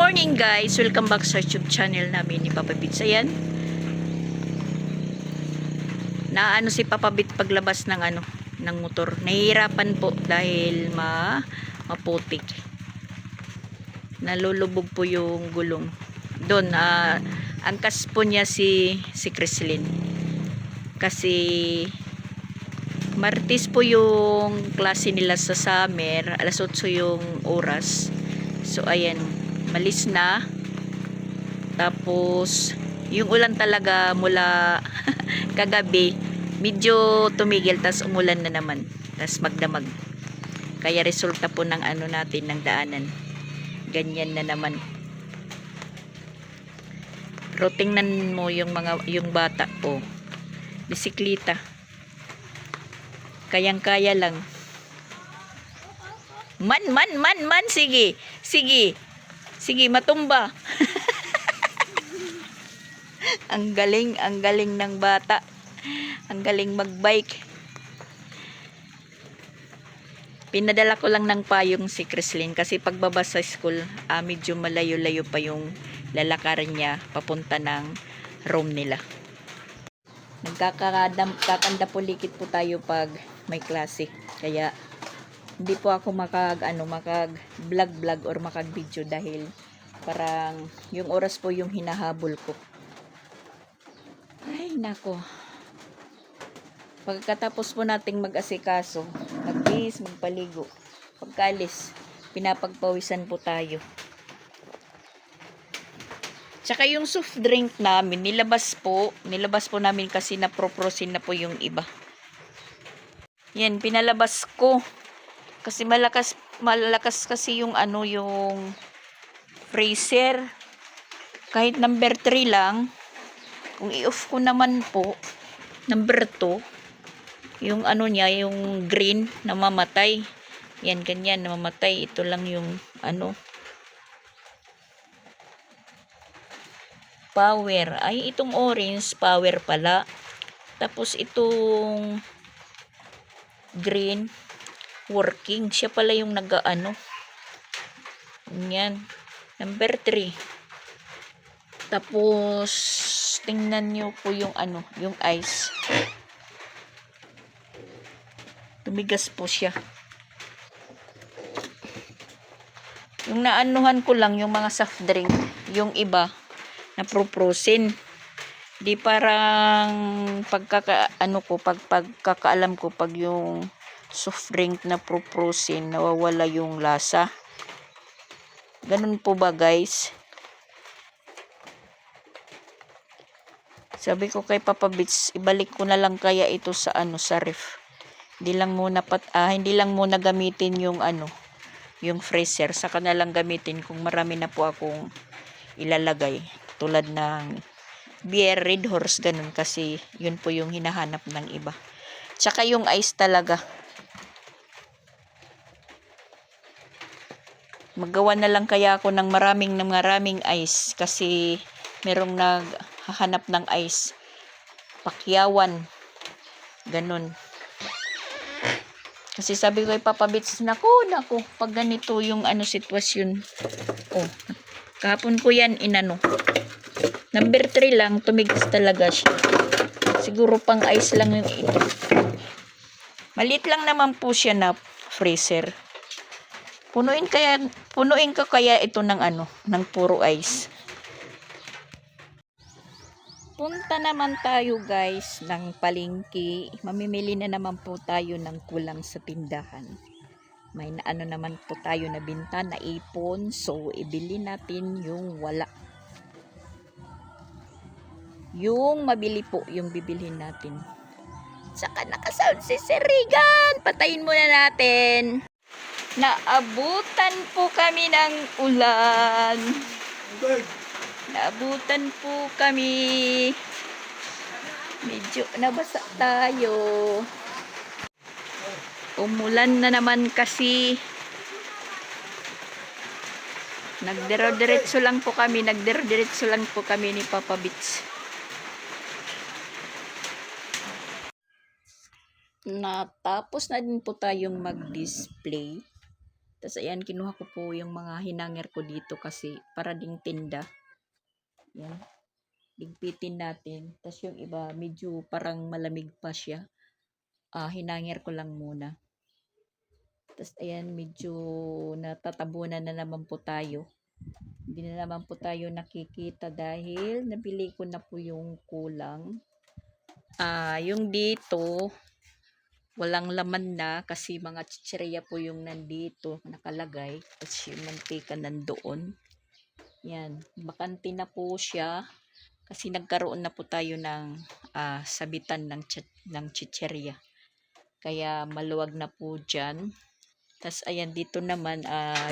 morning guys! Welcome back sa YouTube channel namin ni Papa Bits. Ayan. Naano si Papa Bits paglabas ng motor. Nahihirapan po dahil maputik. Nalulubog po yung gulong. Doon, angkas po niya si Chrislyn. Kasi Martes po yung klase nila sa summer. Alas 8 yung oras. So ayan, malis na. Tapos yung ulan talaga mula kagabi medyo tumigil, tas umulan na naman, tas magdamag. Kaya resulta po ng natin ng daanan, ganyan na naman. Pero tingnan mo yung bata po, bisikleta, kayang-kaya lang. Man, sige, matumba. ang galing ng bata, ang galing magbike. Pinadala ko lang ng payong si Chrislyn kasi pagbaba sa school, medyo malayo-layo pa yung lalakarin niya papunta ng room nila. Nagkakanda-pulikit po tayo pag may klase, kaya hindi po ako makag-vlog or makag-video dahil parang yung oras po yung hinahabol ko. Ay nako. Pagkatapos po nating mag-asikaso, magbihis, magpaligo, pagkalis, pinapagpawisan po tayo. Tsaka yung soft drink namin, nilabas po namin kasi naproprosin na po yung iba. Yan, pinalabas ko. Kasi malakas kasi yung yung freezer. Kahit number 3 lang, kung i-off ko naman po, number 2, yung niya, yung green, namamatay. Yan, ganyan, namamatay. Ito lang yung power. Ay, itong orange, power pala. Tapos itong green, working. Siya pala yung yan, number 3. Tapos tingnan nyo po yung yung ice. Tumigas po siya. Yung naanuhan ko lang yung mga soft drink, yung iba naproprosin. Di parang pagkakaalam ko, pag yung soft drink na proprosin, nawawala yung lasa. Ganun po ba guys? Sabi ko kay Papa Bits, ibalik ko na lang kaya ito sa sa ref. Hindi lang muna gamitin yung yung freezer, saka na lang gamitin kung marami na po akong ilalagay. Tulad ng beer, Red Horse, ganun, kasi yun po yung hinahanap ng iba. Tsaka yung ice talaga. Maggawa na lang kaya ako ng maraming ice kasi merong naghahanap ng ice. Pakyawan. Ganun. Kasi sabi ko kay Papa Bits, naku, pag ganito yung sitwasyon. Oh, kahapon ko yan number 3 lang, tumigas talaga siya. Siguro pang ice lang yung ito. Maliit lang naman po siya na freezer. Punuin ko kaya ito ng puro ice. Punta naman tayo guys ng palengke. Mamimili na naman po tayo ng kulang sa tindahan. May naman po tayo na binta na ipon. So, ibili natin yung wala. Yung mabili po, yung bibilhin natin. Saka nakasound si Sir Regan. Patayin muna natin. Naabutan po kami ng ulan. Naabutan po kami. Medyo nabasa tayo. Umulan na naman kasi. Nagdiro-diretso lang po kami ni Papa Bits. Natapos na din po tayong mag-display. Tas ayan, kinuha ko po yung mga hinanger ko dito kasi para ding tinda. Yan. Ligpitin natin. Tas yung iba, medyo parang malamig pa siya. Hinanger ko lang muna. Tas ayan, medyo natatabunan na naman po tayo. Hindi na naman po tayo nakikita dahil nabili ko na po yung kulang. Yung dito, walang laman na kasi mga chichirya po yung nandito nakalagay. Tapos yung mantika nandoon. Yan, bakante na po siya kasi nagkaroon na po tayo ng sabitan ng chichirya. Kaya maluwag na po dyan. Tapos ayan, dito naman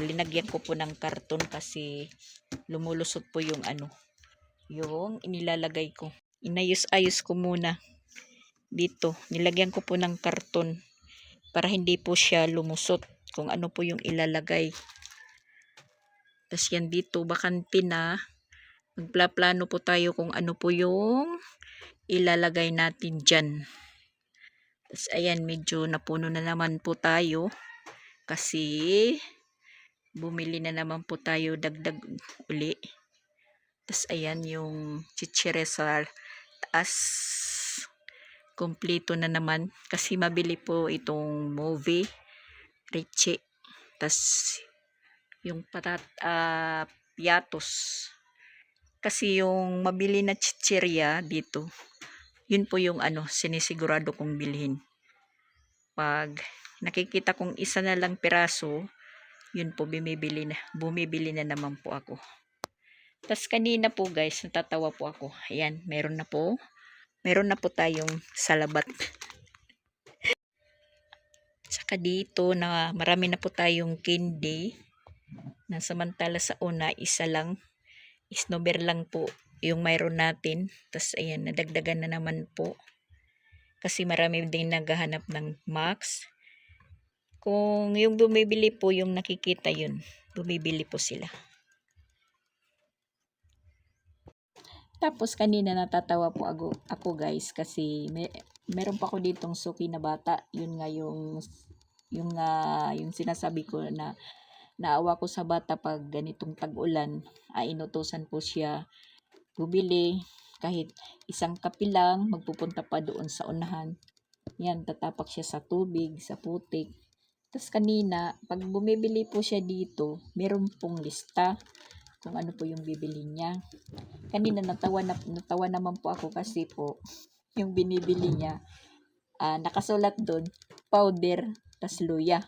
linagyan ko po ng karton kasi lumulusot po yung yung inilalagay ko. Inayos-ayos ko muna dito. Nilagyan ko po ng karton para hindi po siya lumusot kung ano po yung ilalagay. Tapos yan dito, bakante na. Magplaplano po tayo kung ano po yung ilalagay natin dyan. Tapos ayan, medyo napuno na naman po tayo kasi bumili na naman po tayo dagdag uli. Tapos ayan yung chichire sa taas. Kompleto na naman kasi mabili po itong movie Richie. Tas yung piatos kasi yung mabili na chichirya dito, yun po yung sinisigurado kong bilhin. Pag nakikita kong isa na lang piraso, yun po bumibili na naman po ako. Tas kanina po guys, natatawa po ako. Ayan, meron na po tayong salabat. Saka dito na marami na po tayong candy. Na samantala sa una, isa lang. Snowbear lang po yung mayroon natin. Tas ayan, nadagdagan na naman po. Kasi marami din naghahanap ng Max. Kung yung bumibili po, yung nakikita yun, bumibili po sila. Tapos kanina natatawa po ako guys kasi meron pa ako ditong suki na bata. Yun nga yung sinasabi ko na naawa ko sa bata pag ganitong tag-ulan. Inutusan po siya bumili kahit isang kape lang, magpupunta pa doon sa unahan. Yan, tatapak siya sa tubig, sa putik. Tapos kanina, pag bumibili po siya dito, meron pong lista kung ano po yung bibili niya. Kanina natawa naman po ako kasi po yung binibili niya nakasulat doon powder tas luya.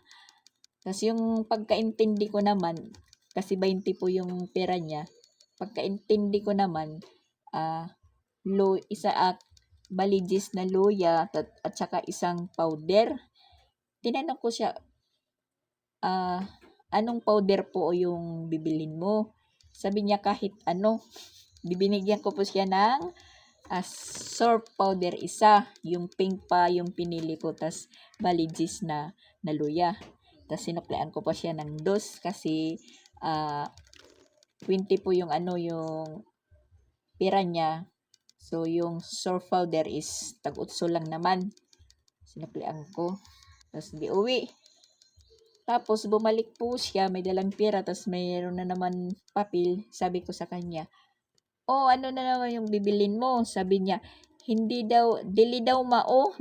Tas yung pagkaintindi ko naman kasi 20 po yung pera niya. Pagkaintindi ko naman baligis na luya at saka isang powder. Tinanong ko siya anong powder po yung bibilin mo? Sabi niya kahit ano. Bibinigyan ko po siya ng surf powder isa. Yung pink pa yung pinili ko. Tas baligis na luya. Tas sinuklean ko pa siya ng dos kasi 20 po yung yung pera niya. So yung surf powder is tag-utso lang naman. Sinuklean ko. Tas di uwi. Tapos bumalik po siya, may dalang pera, tapos mayroon na naman papel. Sabi ko sa kanya, ano na naman yung bibilin mo? Sabi niya, dili daw mao.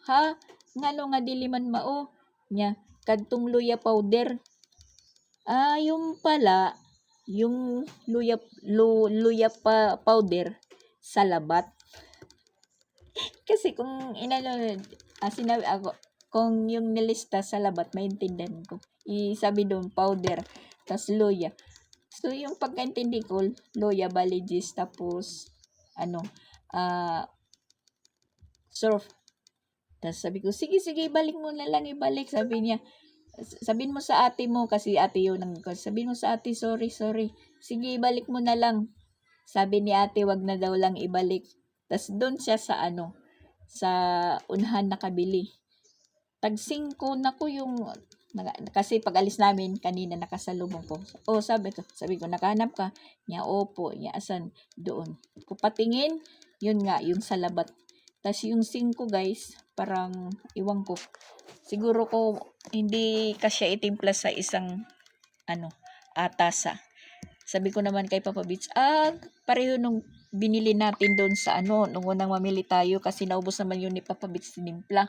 Ha? Ngano nga dili man mao? Niya, kadtong luya powder. Yung pala, yung luya powder, salabat. Kasi kung sinabi ako, kung yung nilista sa labat, maintindihan ko. Sabi doon, powder, tas luya. So, yung pagkaintindi ko, luya, baligis, tapos, surf. Tas sabi ko, sige, ibalik mo na lang, ibalik. Sabi niya, sabihin mo sa ate mo, kasi ate yun, sabihin mo sa ate, sorry. Sige, ibalik mo na lang. Sabi ni ate, wag na daw lang ibalik. Tas doon siya sa sa unahan nakabili. Tag-5 na ko yung kasi pag alis namin kanina nakasalubong ko. Sabi ko nakahanap ka? Niya, opo. Niya, asan? Doon. Ko patingin, yun nga, yung salabat. Tas yung 5 guys, parang iwan ko. Siguro ko hindi kasya itimpla sa isang tasa. Sabi ko naman kay Papa Beach, pareho nung binili natin doon sa nung unang mamili tayo kasi naubos naman yun ni Papa Beach tinimpla.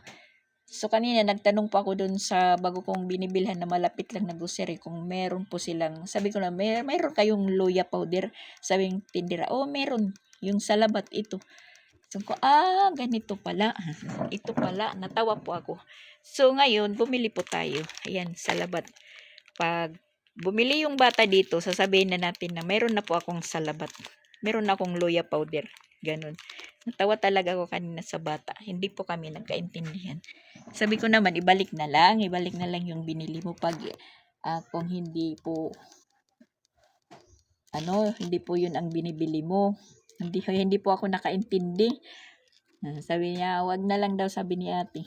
So kanina nagtanong pa ako doon sa bago kong binibilhan na malapit lang na grocery kung meron po silang, sabi ko na mayroon kayong luya powder. Sabi ng tindera, meron. Yung salabat ito. So ko, ganito pala. Ito pala, natawa po ako. So ngayon, bumili po tayo. Ayan, salabat. Pag bumili yung bata dito, sasabihin na natin na mayroon na po akong salabat. Meron na akong luya powder. Ganun. Natawa talaga ako kanina sa bata. Hindi po kami nagkaintindihan. Sabi ko naman, ibalik na lang yung binili mo pag kung hindi po hindi po yun ang binibili mo. Hindi po ako nakaintindi. Sabi niya, wag na lang daw, sabi ni ate.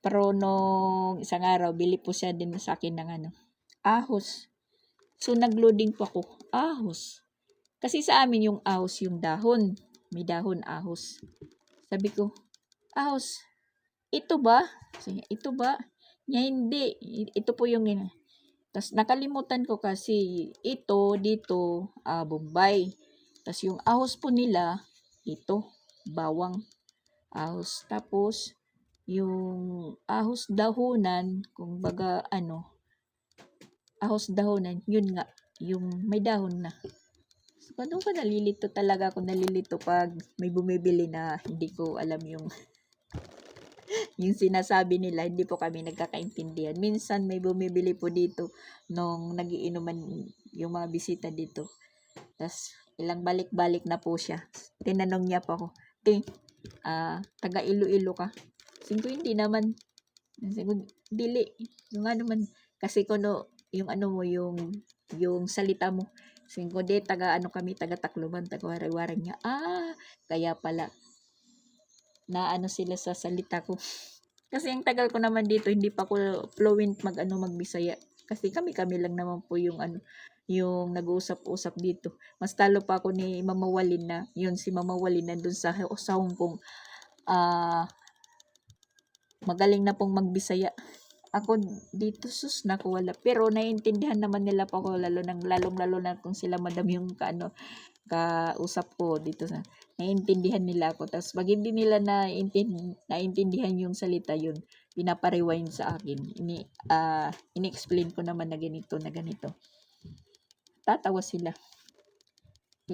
Pero nung isang araw, bili po siya din sa akin ng ahos. So, nagloading po ako, ahos. Kasi sa amin yung ahos, yung dahon. May dahon, ahos. Sabi ko, ahos, ito ba? Ito ba? Niya, hindi. Ito po yung Tapos nakalimutan ko kasi ito dito, Bombay. Tapos yung ahos po nila, ito, bawang ahos. Tapos yung ahos dahonan, kung baga ahos dahonan, yun nga, yung may dahon na. So, paano ko nalilito talaga ako, nalilito pag may bumibili na hindi ko alam yung yung sinasabi nila, hindi po kami nagkakaintindihan. Minsan may bumibili po dito nung nagiinuman yung mga bisita dito. Tapos ilang balik-balik na po siya. Tinanong niya pa ako, taga Iloilo ka? Singko, hindi naman. Singko, dili. Yung man, kasi kuno, yung mo, yung salita mo. Singko, taga kami, taga Tacloban, taga Waray-Waray niya. Kaya pala, na sila sa salita ko. Kasi ang tagal ko naman dito, hindi pa ko fluent magbisaya. Kasi kami lang naman po yung yung nag-uusap-usap dito. Mas talo pa ako ni Mama Walin na, yun si Mama Walin nandun sa Hong Kong. Magaling na pong magbisaya. Ako dito sus naku wala. Pero naiintindihan naman nila pa ako lalong-lalo na kung sila madam yung kausap ko dito sa naiintindihan nila ako. Tapos pag hindi nila naintindihan yung salita yun, pinapa-rewind sa akin. Ini-explain ko naman na ganito, Tatawa sila.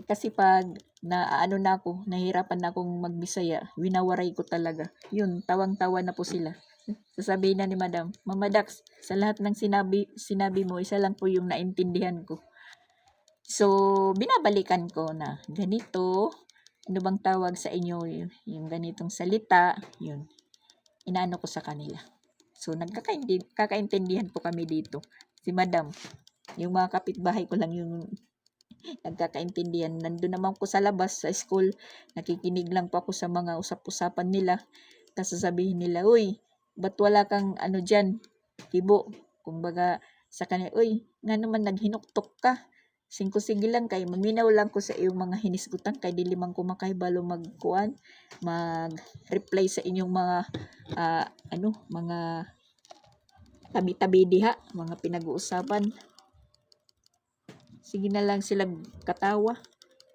Kasi pag na ako, nahirapan na akong magbisaya, winawaray ko talaga. Yun, tawang-tawa na po sila. Sasabihin na ni Madam, Mama Dax, sa lahat ng sinabi mo, isa lang po yung naintindihan ko. So, binabalikan ko na ganito, ano bang tawag sa inyo, yung ganitong salita, yun, inaano ko sa kanila. So, kakaintindihan po kami dito. Si Madam, yung mga kapitbahay ko lang yung nagkakaintindihan. Nandun naman ko sa labas, sa school, nakikinig lang po ako sa mga usap-usapan nila. Tapos sasabihin nila, uy, ba't wala kang dyan, kibo? Kumbaga, sa kanila, uy, nga naman naghinuktok ka. Sige lang kay maminaw lang ko sa iyong mga hinisgutan kay dili man ko makaibalo mag-reply sa inyong mga mga tabi-tabi diha, mga pinag-uusapan. Sige na lang sila katawa.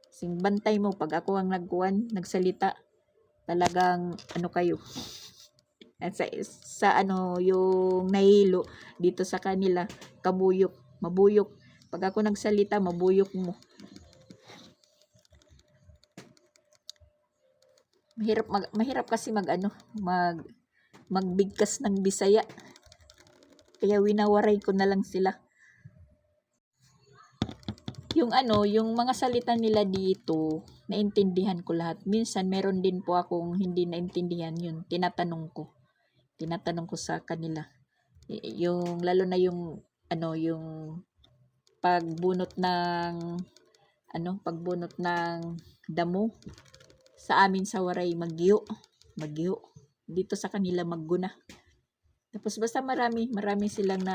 Sing bantay mo pag ako ang nagsalita. Talagang kayo. At sa yung nahilo dito sa kanila, mabuyok. Pag ako nagsalita, mabuyok mo. Mahirap kasi magbigkas ng Bisaya. Kaya winawaray ko na lang sila. Yung mga salita nila dito, naintindihan ko lahat. Minsan meron din po akong hindi naintindihan, yun, tinatanong ko sa kanila. Yung lalo na yung yung pagbunot ng damo. Sa amin sa Waray magyo. Dito sa kanila magguna. Tapos basta marami silang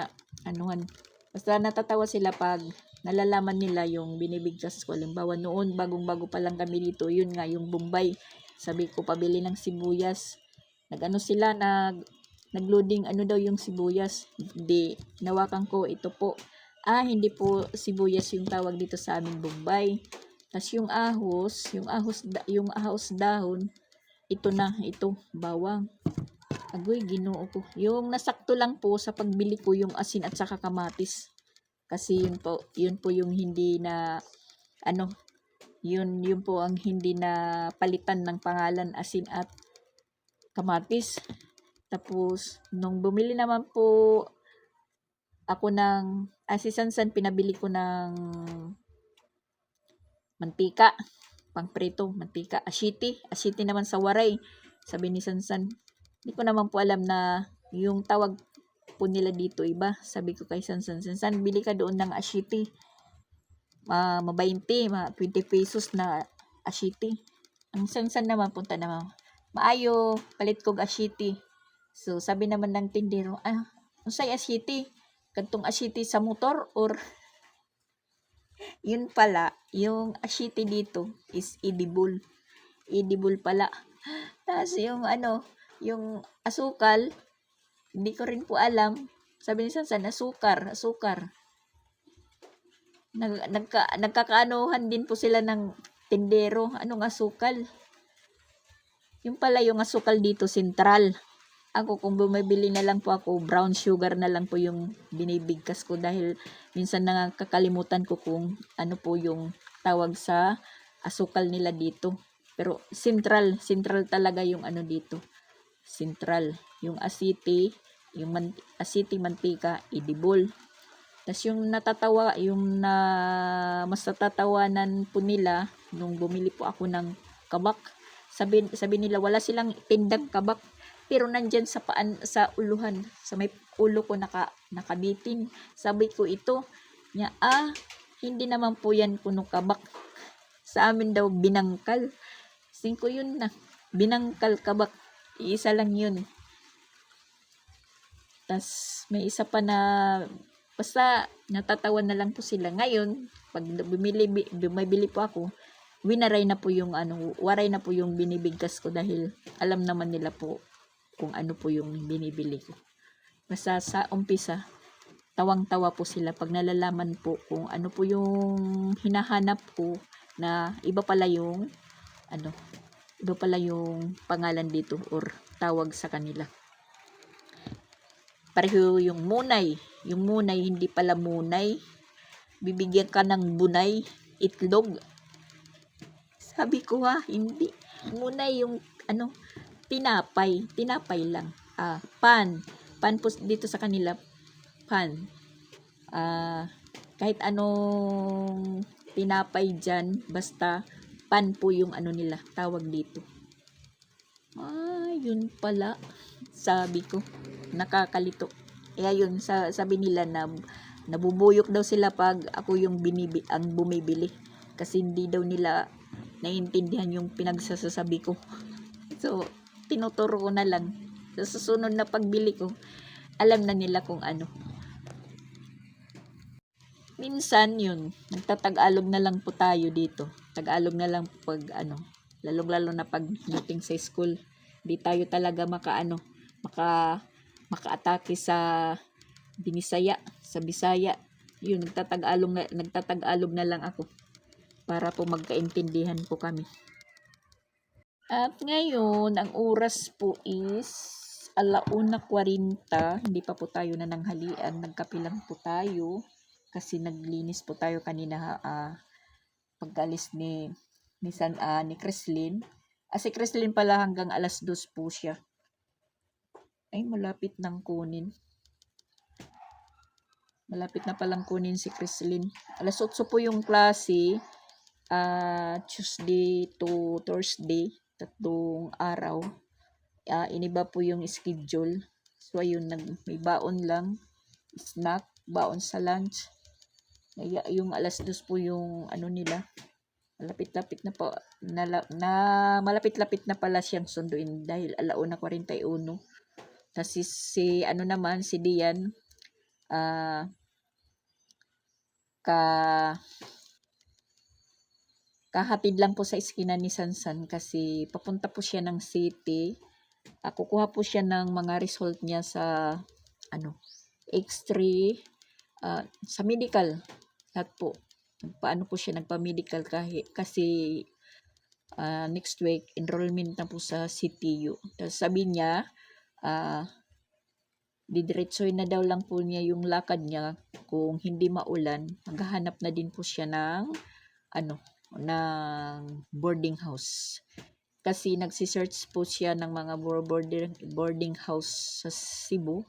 basta natatawa sila pag nalalaman nila yung binibigkas ko. Halimbawa noon, bagong-bago pa lang kami dito, yun nga, yung Bombay. Sabi ko, pabili ng sibuyas. Nag-ano sila, nagloading ano daw yung sibuyas. Hindi, nawakan ko, ito po. Hindi po sibuyas yung tawag dito sa amin, Bombay. Tas yung ahos dahon, ito, bawang. Agoy, ginoo ko. Yung nasakto lang po sa pagbili ko yung asin at saka kamatis. Kasi yun po yung hindi na, ano, yun po ang hindi na palitan ng pangalan, asin at kamatis. Tapos, nung bumili naman po ako si Sansan, pinabili ko ng mantika, pangprito, mantika, asiti naman sa waray. Sabi ni Sansan, hindi ko naman po alam na yung tawag po nila dito iba. Sabi ko kay Sansan, bili ka doon ng asiti. 20, 20 pesos na asiti. Ang Sansan naman, punta naman, maayo, palit kog asiti. So, sabi naman ng tindero, unsay asiti? Kantong asiti sa motor or yun pala, yung asiti dito is edible. Edible pala. Tapos yung asukal, hindi ko rin po alam. Sabi ni Sansan, asukar. Nagkakaanuhan din po sila ng tindero. Anong asukal? Yung pala yung asukal dito, sentral. Ako, kung bumibili na lang po ako, brown sugar na lang po yung binibigkas ko dahil minsan nakakalimutan ko kung ano po yung tawag sa asukal nila dito. Pero central talaga yung ano dito. Central. Yung asiti, asiti mantika, edible. Tapos yung mas natatawanan po nila nung bumili po ako ng kabak. Sabi nila wala silang tindang kabak. Pero nandyan sa uluhan, sa may ulo ko nakabitin. Sabi ko ito, hindi naman po yan puno kabak. Sa amin daw binangkal. 5 yun na. Binangkal kabak. Iisa lang yun. Tas may isa pa na, basta natatawa na lang po sila. Ngayon, pag bumibili po ako, waray na po yung binibigkas ko dahil alam naman nila po kung ano po yung binibili ko. Basta sa umpisa, tawang-tawa po sila pag nalalaman po kung ano po yung hinahanap ko na iba pala yung pangalan dito or tawag sa kanila. Pareho yung munay. Yung munay, hindi pala munay. Bibigyan ka ng bunay, itlog. Sabi ko hindi. Munay yung tinapay lang. Pan po dito sa kanila, pan. Kahit anong tinapay dyan, basta pan po yung nila, tawag dito. Yun pala. Sabi ko, nakakalito. Yun, sabi nila na nabubuyok daw sila pag ako yung bumibili. Kasi hindi daw nila naiintindihan yung pinagsasabi ko. So, tinuturo ko na lang. Sa susunod na pagbili ko, alam na nila kung ano. Minsan yun, nagtatag-alog na lang po tayo dito. Tagalog na lang pag lalong-lalo na pag meeting sa school. Hindi tayo talaga maka-atake sa Binisaya, sa Bisaya. Yun, nagtatag-alog na lang ako para po magkaintindihan po kami. At ngayon, ang oras po is 1:40. Hindi pa po tayo nananghalian. Nagkape lang po tayo kasi naglinis po tayo kanina pagkalis ni Creslin. Si Creslin pala hanggang 2:00 po siya. Ay, malapit nang kunin. Malapit na palang kunin si Creslin. 8:00 po yung klase. Tuesday to Thursday. 3 araw. Iniba po yung schedule. So, ayun, may baon lang. Snack, baon sa lunch. Yung 2:00 po yung nila. Malapit-lapit na po. Malapit-lapit na pala siyang sunduin dahil 1:41. Tapos si Dian, Kahatid lang po sa iskina ni Sansan kasi papunta po siya ng city. Kukuha po siya ng mga result niya sa X-ray, sa medical. Lahat po. Paano po siya nagpa-medical kasi next week enrollment na po sa CTU. Tapos sabi niya, didiretsoy na daw lang po niya yung lakad niya kung hindi maulan. Maghahanap na din po siya ng ng boarding house. Kasi nagsi-search po siya ng mga boarding house sa Cebu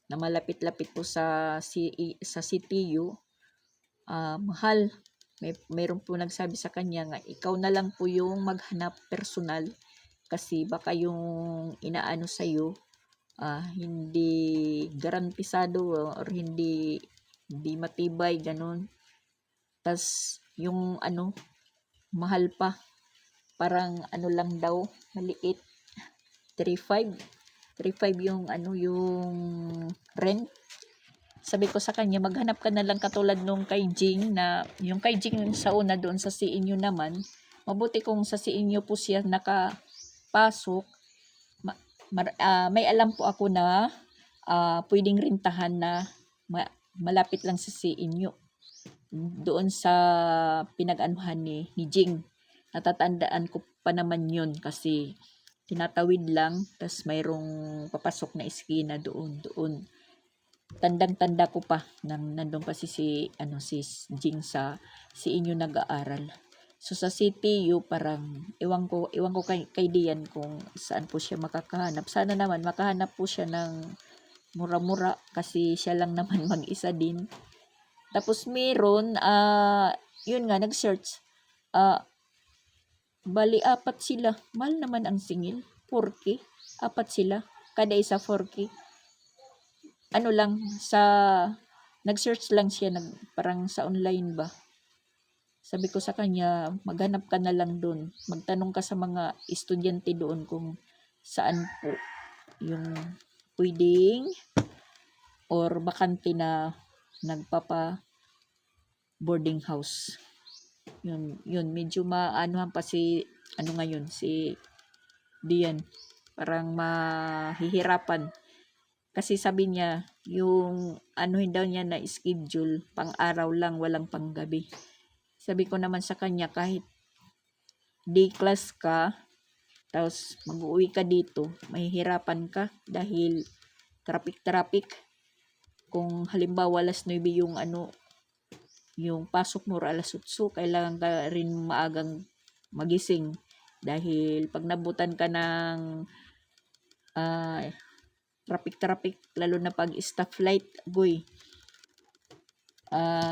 na malapit-lapit po sa CTU. Mahal. Mayroon po nagsabi sa kanya nga ikaw na lang po yung maghanap personal kasi baka yung inaano sa iyo hindi garantisado or hindi matibay ganun. Tas yung mahal pa. Parang lang daw, maliit. 3.5 yung yung rent. Sabi ko sa kanya, maghanap ka na lang katulad nung kay Jing na yung kay Jing sa una doon sa CNU naman. Mabuti kung sa CNU po siya nakapasok. May alam po ako na pwedeng rintahan na malapit lang sa CNU. Doon sa pinag-anuhan ni Jing. Natatandaan ko pa naman yun kasi tinatawid lang tas mayroong papasok na eskina doon. Tandang-tanda ko pa nang nandun pa si Jing sa CNU nag-aaral. So sa CTU parang iwan ko kay Dian kung saan po siya makakahanap. Sana naman makahanap po siya ng mura-mura kasi siya lang naman mag-isa din. Tapos meron yun nga nag-search. Bali 4 sila. Mahal naman ang singil. 4K. 4 sila. Kada isa 4K. Lang sa nag-search lang siya parang sa online ba. Sabi ko sa kanya, maghanap ka na lang doon. Magtanong ka sa mga estudyante doon kung saan po yung pwedeng or bakante na nagpapa boarding house. Yun medyo maanohan pa si ngayon si Dian. Parang mahihirapan. Kasi sabi niya, yung daw niya na schedule, pang araw lang, walang panggabi. Sabi ko naman sa kanya, kahit day class ka, tapos mag-uwi ka dito, mahihirapan ka dahil traffic. Kung halimbawa alas 9 yung pasok mo alas 8, kailangan ka rin maagang magising dahil pag nabutan ka ng traffic lalo na pag stoplight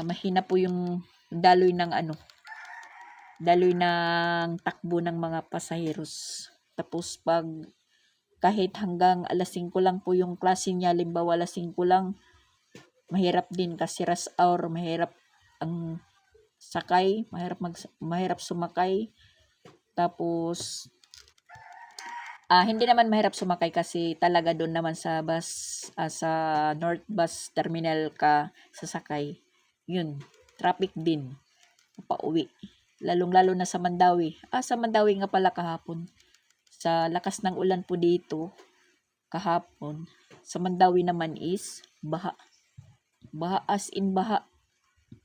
mahina po yung daloy ng takbo ng mga pasaheros. Tapos pag kahit hanggang alas 5 lang po yung klase niya, limbawa alas 5 lang, mahirap din kasi rush hour, mahirap ang sakay, mahirap sumakay. Tapos hindi naman mahirap sumakay kasi talaga doon naman sa bus, sa North Bus Terminal ka sasakay. Yun, traffic din pauwi. Lalong-lalo na sa Mandawi. Sa Mandawi nga pala kahapon. Sa lakas ng ulan po dito kahapon. Sa Mandawi naman is baha. Baha as in baha.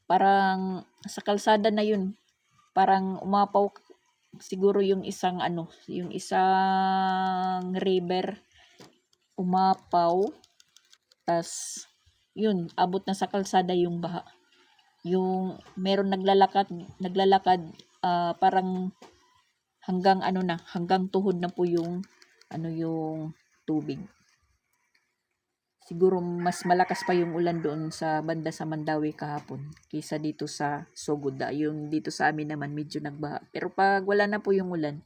Parang sa kalsada na yun. Parang umapaw siguro yung isang river umapaw. Tas yun, abot na sa kalsada yung baha. Yung meron naglalakad parang hanggang tuhod na po yung yung tubig. Siguro mas malakas pa yung ulan doon sa banda sa Mandawi kahapon kaysa dito sa Sugod. Yung dito sa amin naman medyo nagbaha. Pero pag wala na po yung ulan,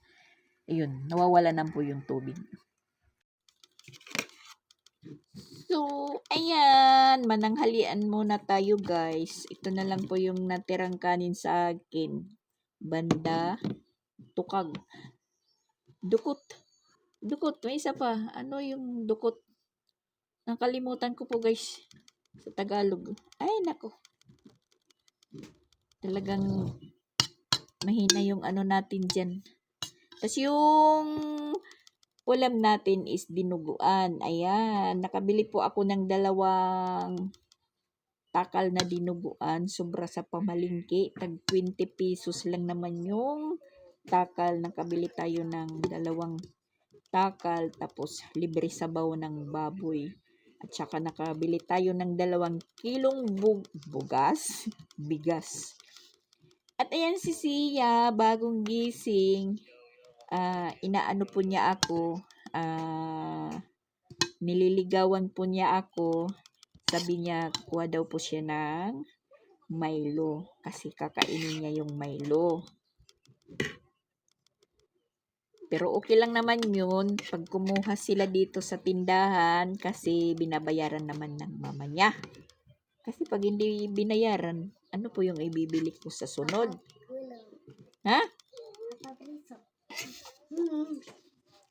ayun, nawawala na po yung tubig. So, ayan, mananghalian muna tayo guys. Ito na lang po yung natirang kanin sa akin. Banda, tukag. Dukot, may isa pa. Ano yung dukot? Nakalimutan ko po guys. Sa Tagalog. Ay, nako. Talagang mahina yung ano natin dyan. Tapos yung ulam natin is dinuguan. Ayan, nakabili po ako ng 2 takal na dinuguan. Sobra sa pamalingki. Tag 20 pesos lang naman yung takal. Nakabili tayo ng 2 takal. Tapos libre sabaw ng baboy. At saka nakabili tayo ng 2 kilong bigas. At ayan si Sia, bagong gising. Inaano po niya ako. Nililigawan po niya ako. Sabi niya, kuha daw po siya ng Milo. Kasi kakainin niya yung Milo. Pero okay lang naman yun. Pag kumuha sila dito sa tindahan, kasi binabayaran naman ng mama niya. Kasi pag hindi binayaran, ano po yung ibibili ko sa sunod? Ha?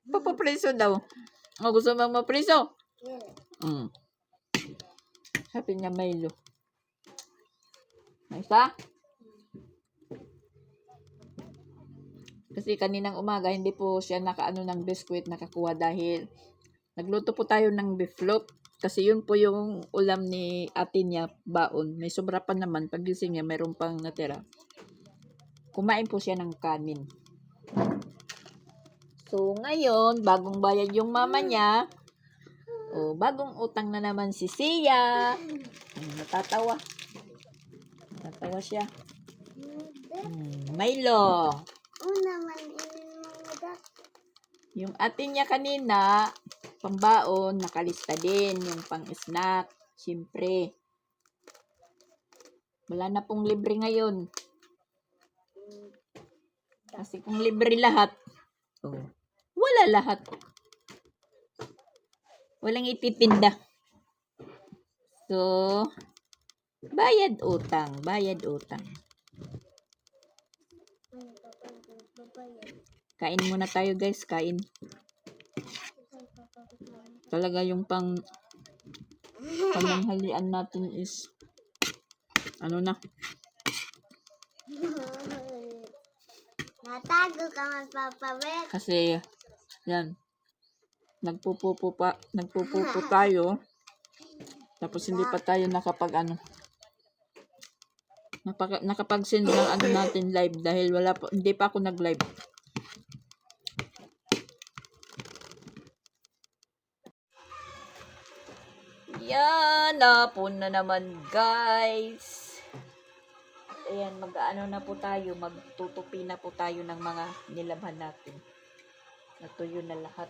Papapreso daw. Gusto mong mapreso? Sabi niya Milo. May isa? Kasi kaninang umaga, hindi po siya nakaano ng biskwit, nakakuha dahil nagluto po tayo ng beef float. Kasi yun po yung ulam ni ate niya, baon. May sobra pa naman. Pagising niya, mayroon pang natira. Kumain po siya ng kanin. So, ngayon, bagong bayad yung mama niya. Bagong utang na naman si Sia. Natatawa. Natatawa siya. Milo. Yung atin niya kanina, pambaon, nakalista din. Yung pang-snack. Siyempre. Wala na pong libre ngayon. Kasi kung libre lahat, wala lahat. Walang ititinda. So, bayad utang. Kain muna tayo guys, kain. Talaga yung pamanghalian natin is ano na. Natago ka magpapawet. Kasi yan, nagpupupo tayo. Tapos hindi pa tayo nakapag-send ng ano natin live dahil hindi pa ako nag-live. Yan, napon na naman guys. Ayan, mag-ano na po tayo, magtutupi na po tayo ng mga nilabhan natin. Natuyo na lahat.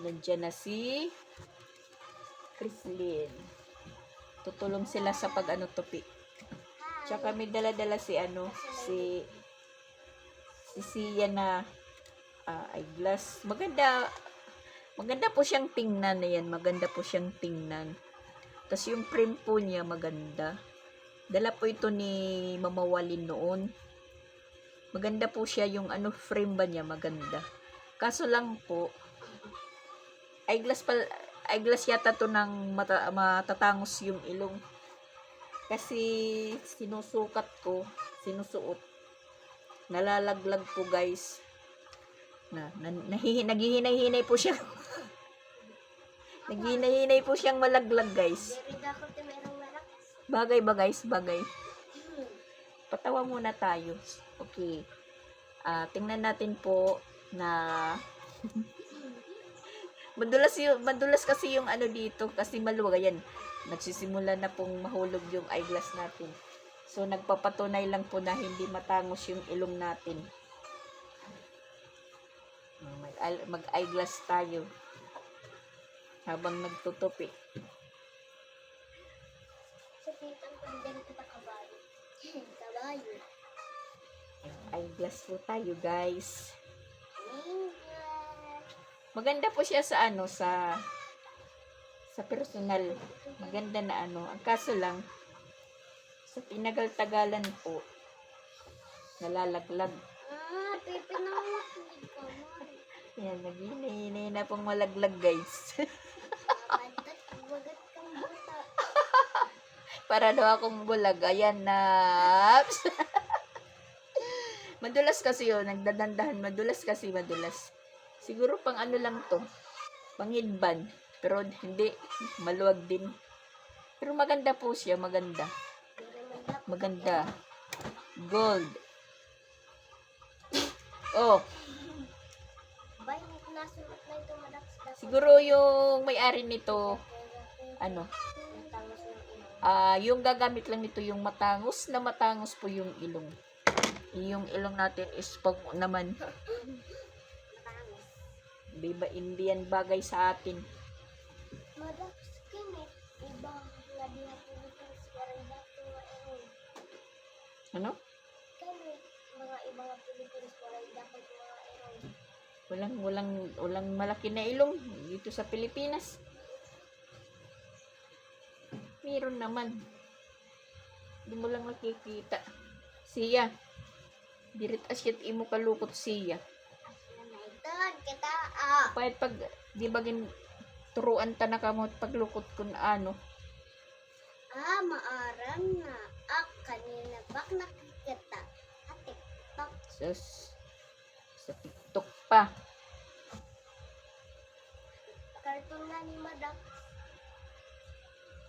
Nandiyan na si Chrislyn. Tutulong sila sa tupi. Tsaka may dala-dala si Sia na eyeglass. Maganda po siyang tingnan na yan. Maganda po siyang tingnan. Tapos yung frame po niya maganda. Dala po ito ni Mama Walin noon. Maganda po siya yung frame ba niya maganda. Kaso lang po, eyeglass yata to ng matatangos yung ilong. Kasi sinusuot. Nalalaglag po guys. Naghihinay-hinay po siya. Naghihinay-hinay po siyang malaglag guys. Bagay ba guys? Bagay. Patawa muna tayo. Okay. Tingnan natin po na madulas kasi yung dito kasi maluwag. Ayan. Nagsisimula na pong mahulog yung eyeglass natin. So, nagpapatunay lang po na hindi matangos yung ilong natin. Mag-eyeglass tayo habang nagtutupi. Eyeglass po tayo guys. Maganda po siya sa sa personal. Maganda na Ang kaso lang, sa tinagal-tagalan po, nalalaglag. Yan, naghinay na pong malaglag guys. Para daw akong bulag. Ayan, naps. Madulas kasi yun. Nagdadandahan. Madulas. Siguro pang ano lang to. Pangidban. Pero hindi. Maluwag din. Pero maganda po siya. Maganda. Maganda. Gold. Oh. Bay, nasunod na ito madaks. Siguro yung may-ari nito, ano, Natangos ng ilong. yung gagamit lang nito yung matangos na matangos po yung ilong. Yung ilong natin is pag naman, Matangos. diba, Indian bagay sa atin. Madaks kinit. Iba nga di na Pilipinas. Parang dati nga ilong. Ano? Kinit. Mga ibang Pilipinas. Parang dati mga ilong. Walang malaki na ilong dito sa Pilipinas. Meron naman. Hindi mo lang nakikita. Siya. Dirit asyat imo kalukot siya. Ito, kita, Kahit pag, di ba turuan ta na kamot paglukot kun ano. maaram na. Kanina bak nakikita. TikTok. Sa TikTok pa. Cartoon nga ni Madam.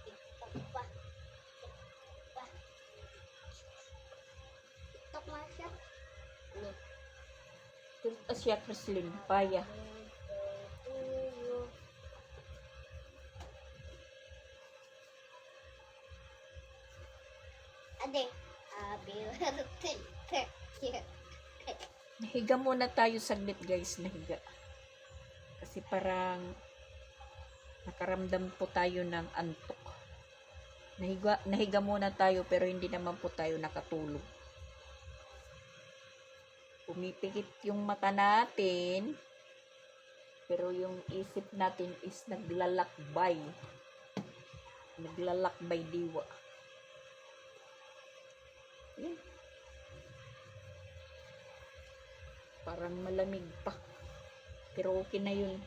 TikTok pa. TikTok nga siya. Ano? Dirit asya Krislin. Paya. Ade. Beauty. Nahiga muna tayo saglit guys. Nahiga. Kasi parang nakaramdam po tayo ng antok. Nahiga muna tayo pero hindi naman po tayo nakatulog. Pumipikit yung mata natin pero yung isip natin is naglalakbay diwa. Yan. Parang malamig pa pero okay na yun.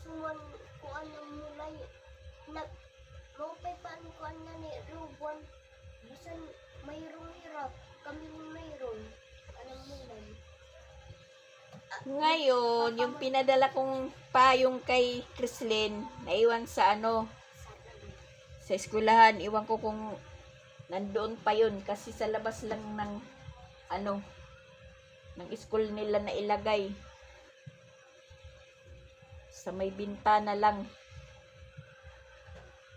Suwan ko anong mulay. Maupay pa ano ko na ni Rubuan. Basan mayroong hirap. Kami mayroon. Anong mulay. Ngayon, yung pinadala kong payong kay Krislin, naiwan sa sa eskwelahan. Iwan ko kung nandoon pa yun kasi sa labas lang ng ng school nila na ilagay. Sa may bintana lang.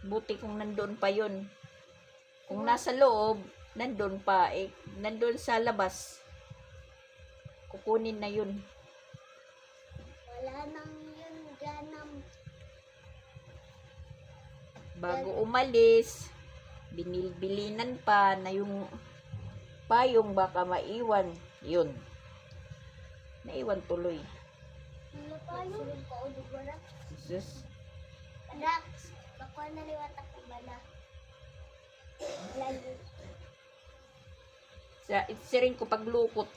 Buti kung nandoon pa yun. Kung nasa loob, nandoon pa. Nandoon sa labas. Kukunin na yun. Wala nang yun ganam. Bago umalis, binilbilinan pa na yung payong baka maiwan. Yun. Naiwan tuloy. Ano pa yun? Sunod ko ulit wala. Sus. Dax, bakuha na liwat ako bala. Lalo. Sa itsiring ko paglukot.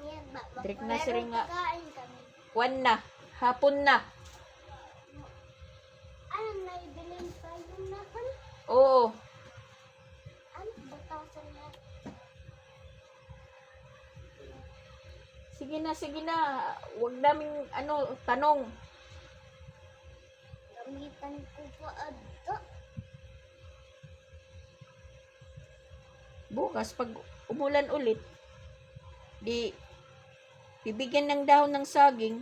Yan ba? Direk na siring nga. Kain kami. Kwan na. Hapon na. Ano na ibilin pa yun na kan? Oo. Ano? Batasan na. Sige na. Huwag naming tanong. Gamitan ko pa ato. Bukas pag umulan ulit, bibigyan ng dahon ng saging.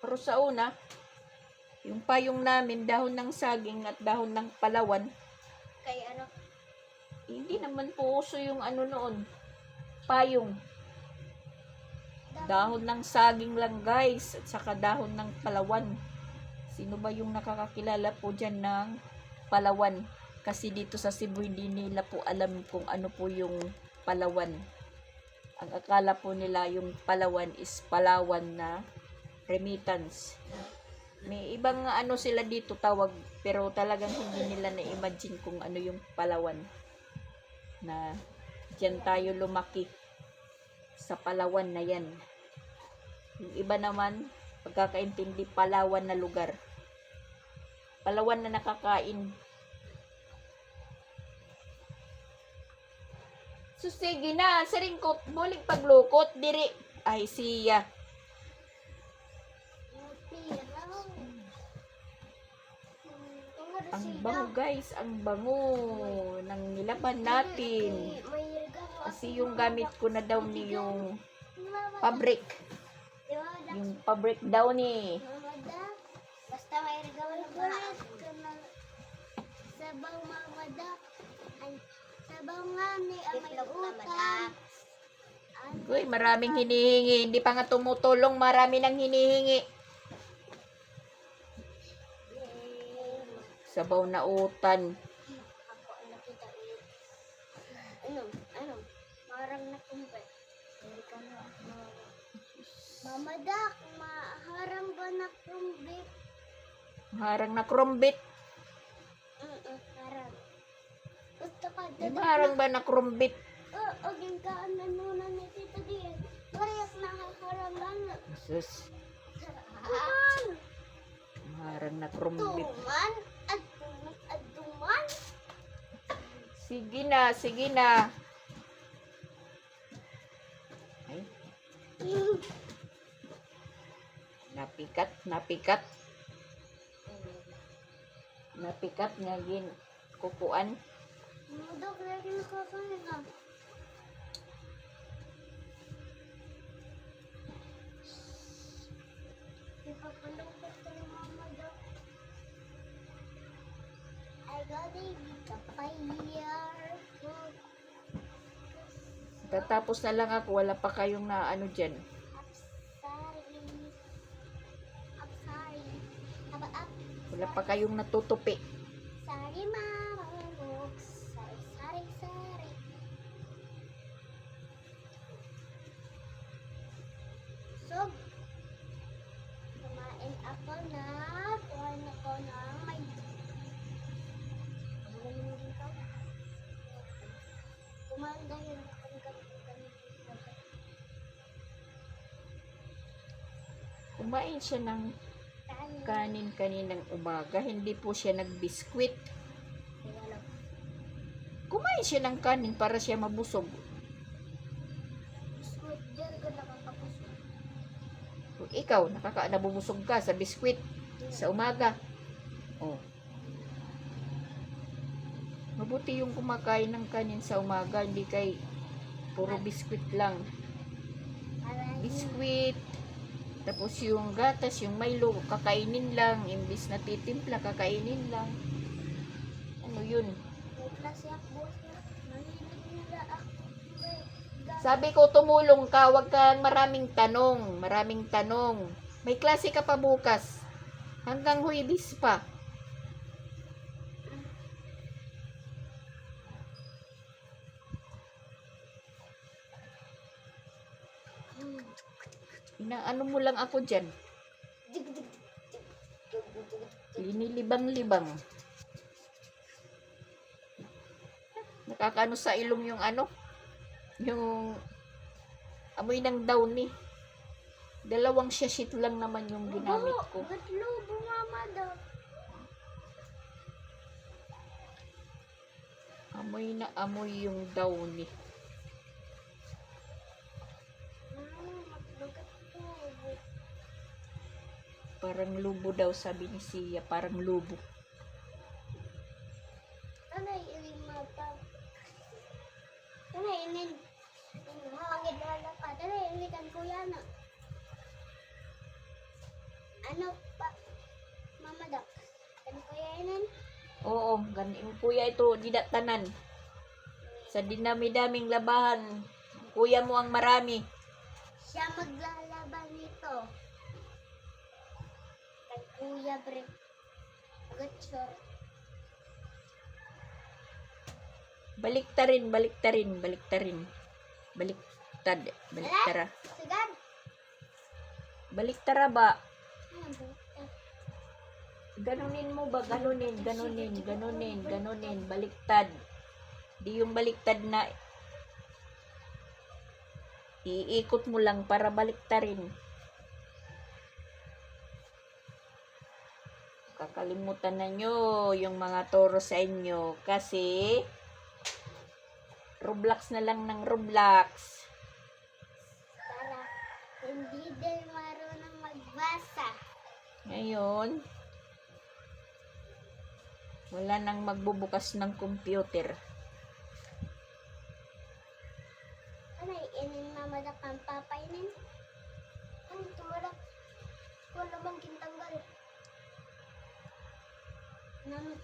Pero sa una, yung payong namin, dahon ng saging at dahon ng palawan, Kay ano? hindi naman po uso yung noon, payong. Dahon ng saging lang guys, at saka dahon ng palawan. Sino ba yung nakakakilala po dyan ng palawan? Kasi dito sa Cebu, hindi nila po alam kung ano po yung palawan. Ang akala po nila yung palawan is Palawan na remittance. May ibang sila dito tawag, pero talagang hindi nila na-imagine kung ano yung Palawan. Na dyan tayo lumaki sa Palawan na yan. Yung iba naman, pagkakaintindi, Palawan na lugar. Palawan na nakakain. So, sige na. Sa ringkot, bulig paglukot. Diri. Ay, siya. Ang bango, guys. Ang bango ng nilaban natin. Kasi yung gamit ko na daw ni yung fabric. Yung fabric daw ni. Basta may regalo na sabaw mamada. Sabaw nga ni may utang. Uy, maraming hinihingi. Hindi pa nga tumutulong. Marami nang hinihingi. Sabaw na utan. Ako ang nakita ano, marang nakumpay. Hindi ka na, Mamadak, maharang ba na kumbit? Harang na krumbit. Harang. Gusto ka, Harang ba na krumbit? o ginkaan na nuna ni Tita Dian. Pariyak na harangan. Sus. Harang na krumbit. Tuman, at tuman. Sige na, sige na. Ay, napikat, napikat. Napikat nga gin kukuan. Dok, lagi nakakain ka. Ipapalungkot ko yung mama, Dok. I got a kapayar. Tatapos na lang ako, wala pa kayong na ano dyan. Sorry. Up. Wala pa kayong natutupi. Sorry, Mama. Sorry. So, kumain ako na. Kumain ako na. May... Kumain dahil Kumain siya ng kanin kaninang umaga. Hindi po siya nagbiskwit. Kumain siya ng kanin para siya mabusog. Sweet din ko nakakapos. Kung ikaw, nabubusog ka sa biskwit sa umaga. Oh. Mabuti yung kumakain ng kanin sa umaga, hindi kay puro biskwit lang. Biskwit, tapos yung gatas, yung Milo, kakainin lang, imbis na titimpla, kakainin lang. Ano yun? May klase ako. Mahilig nila ako. Sabi ko, tumulong ka, wag kang maraming tanong. May klase ka pa bukas. Hanggang Huwebes pa. Inaano mo lang ako dyan. Linilibang-libang. Nakakaano sa ilong yung ano? Yung amoy ng downy. 2 sachet lang naman yung ginamit ko. Gatlo, bumama daw. Amoy na amoy yung downy. Parang lubo daw, sabi ni Sia. Parang lubo. Tanay, ilima pa. Tanay, inin. Hangid na pa. Tanay, initan kuya na. Ano pa? Mama Doc. Kan kuya inin? Oo, ganin kuya ito, didatanan. Sa dinami-daming labahan, kuya mo ang marami. Siya maglalaban nito. Kay kuya bre. Good short. Baliktarin. Baliktara. Sigad. Baliktara ba? Ano ba? Ganunin mo ba? Ganunin. Baliktad. Di yung baliktad na iikot mo lang para baliktarin. Kalimutan na nyo yung mga turo sa inyo kasi Roblox na lang ng Roblox. Para hindi din marunong magbasa. Ngayon, wala nang magbubukas ng computer. Ano, inin mamada kang papainin? Ano, tumulak? Wala bang kintanggal? Nam-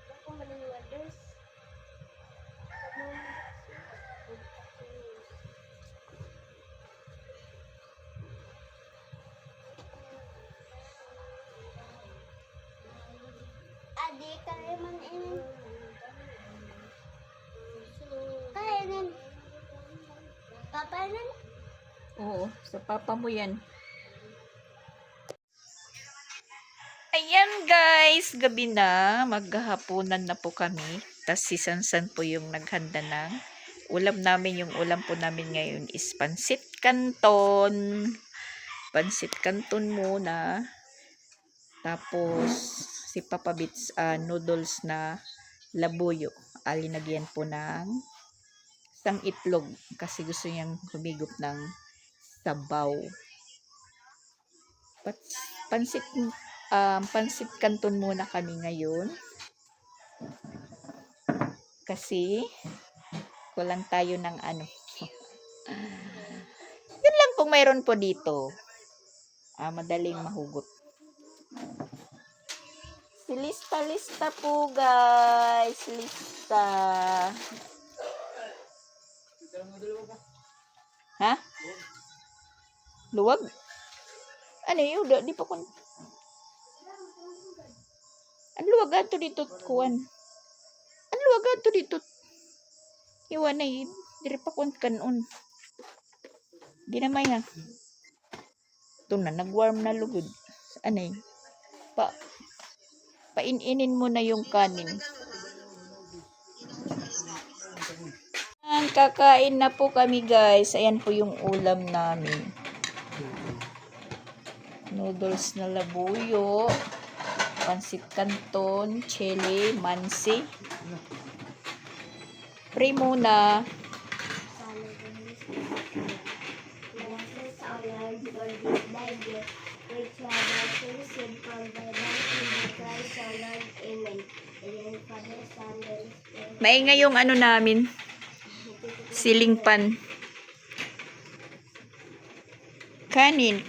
Ako maniniwadas. Adi, kaya man inin. Kaya inin. Papa inin? Oo, sa papa mo yan. Ayan guys, gabi na. Maghahaponan na po kami. Tapos si Sansan po yung naghanda ng ulam namin. Yung ulam po namin ngayon is pansit canton. Pansit canton muna. Tapos si Papa Bits noodles na labuyo. Linagyan po ng isang itlog kasi gusto niyang humigop ng sabaw. Pansit pansit canton muna kami ngayon. Kasi kulang tayo ng ano. Yun lang kung mayroon po dito. Madaling mahugot. Si lista po guys. Lista. Ha? Luwag? Ano yun? Di pa kun... Ang luwag ato dito kuwan. Ang luwag ato dito. Iwan na yun. Diri pa kun kanon. Di na may ha. Ito na. Nag-warm na lugod. Ano yun? Paininin mo na yung kanin. Kakain na po kami guys. Ayan po yung ulam namin. Noodles na labuyo. Pansit canton. Chili. Mansi. Pray muna. Maingay yung ano namin. Ceiling fan. Kanin.